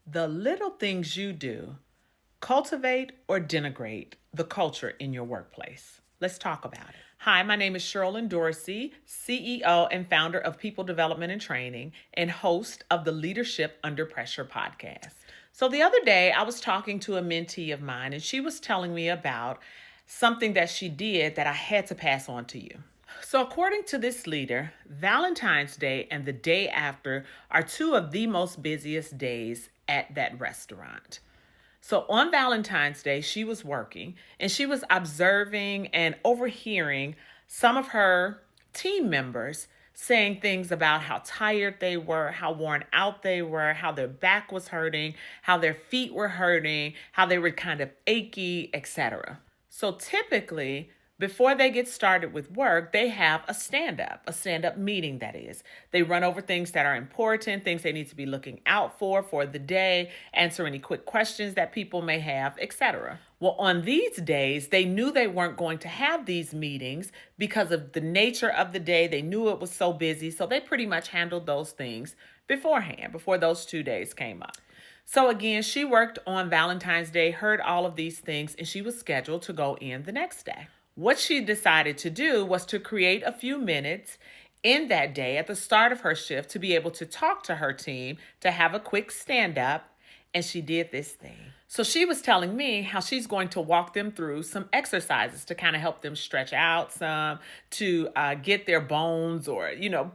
The little things you do cultivate or denigrate the culture in your workplace. Let's talk about it. Hi, my name is Sherilyn Dorsey, CEO and founder of People Development and Training and host of the Leadership Under Pressure podcast. So the other day, I was talking to a mentee of mine, and she was telling me about something that she did that I had to pass on to you. So, according to this leader, Valentine's Day and the day after are two of the most busiest days at that restaurant. So, on Valentine's Day, she was working and she was observing and overhearing some of her team members saying things about how tired they were, how worn out they were, how their back was hurting, how their feet were hurting, how they were kind of achy, etc. So typically, before they get started with work, they have a stand up meeting, that is. They run over things that are important, things they need to be looking out for the day, answer any quick questions that people may have, etc. Well, on these days, they knew they weren't going to have these meetings because of the nature of the day. They knew it was so busy, so they pretty much handled those things beforehand, before those 2 days came up. So again, she worked on Valentine's Day, heard all of these things, and she was scheduled to go in the next day. What she decided to do was to create a few minutes in that day at the start of her shift to be able to talk to her team, to have a quick stand up, and she did this thing. So she was telling me how she's going to walk them through some exercises to kind of help them stretch out some, to get their bones or,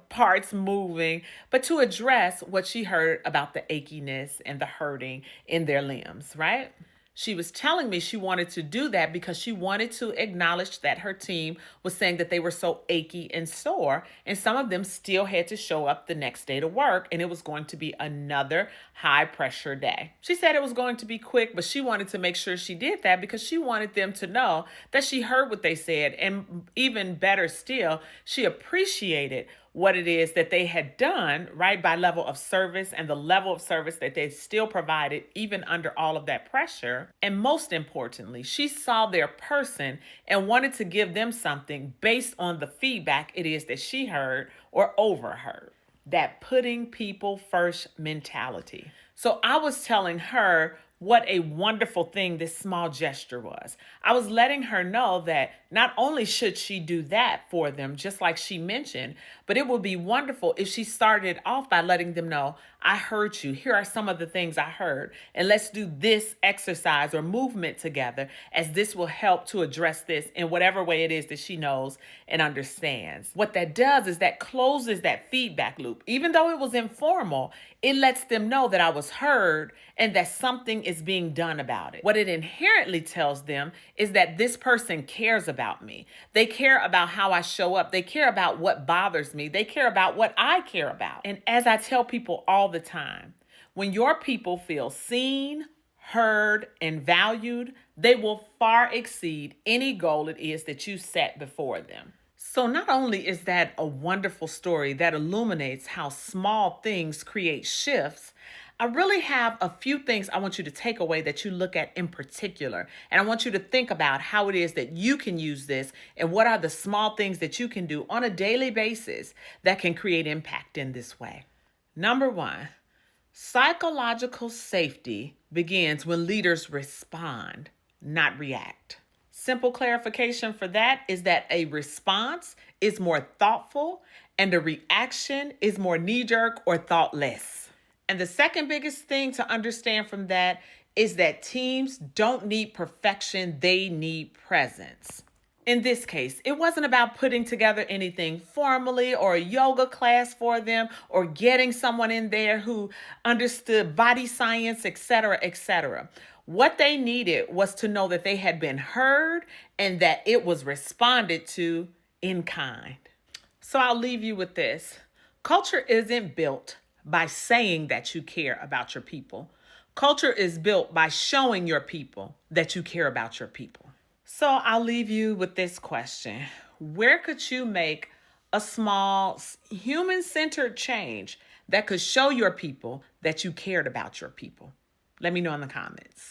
parts moving, but to address what she heard about the achiness and the hurting in their limbs, right? She was telling me she wanted to do that because she wanted to acknowledge that her team was saying that they were so achy and sore, and some of them still had to show up the next day to work, and it was going to be another high pressure day. She said it was going to be quick, but she wanted to make sure she did that because she wanted them to know that she heard what they said, and even better still, she appreciated what it is that they had done, right, by level of service and the level of service that they still provided even under all of that pressure. And most importantly, she saw their person and wanted to give them something based on the feedback it is that she heard or overheard. That putting people first mentality. So I was telling her what a wonderful thing this small gesture was. I was letting her know that not only should she do that for them, just like she mentioned, but it would be wonderful if she started off by letting them know, I heard you. Here are some of the things I heard. And let's do this exercise or movement together, as this will help to address this in whatever way it is that she knows and understands. What that does is that closes that feedback loop. Even though it was informal, it lets them know that I was heard and that something is being done about it. What it inherently tells them is that this person cares about me. They care about how I show up. They care about what bothers me. They care about what I care about. And as I tell people all the time, when your people feel seen, heard, and valued, they will far exceed any goal it is that you set before them. So not only is that a wonderful story that illuminates how small things create shifts, I really have a few things I want you to take away that you look at in particular. And I want you to think about how it is that you can use this and what are the small things that you can do on a daily basis that can create impact in this way. Number one, psychological safety begins when leaders respond, not react. Simple clarification for that is that a response is more thoughtful and a reaction is more knee-jerk or thoughtless. And the second biggest thing to understand from that is that teams don't need perfection, they need presence. In this case, it wasn't about putting together anything formally or a yoga class for them or getting someone in there who understood body science, etc., etc. What they needed was to know that they had been heard and that it was responded to in kind. So I'll leave you with this. Culture isn't built by saying that you care about your people. Culture is built by showing your people that you care about your people. So I'll leave you with this question. Where could you make a small human-centered change that could show your people that you cared about your people? Let me know in the comments.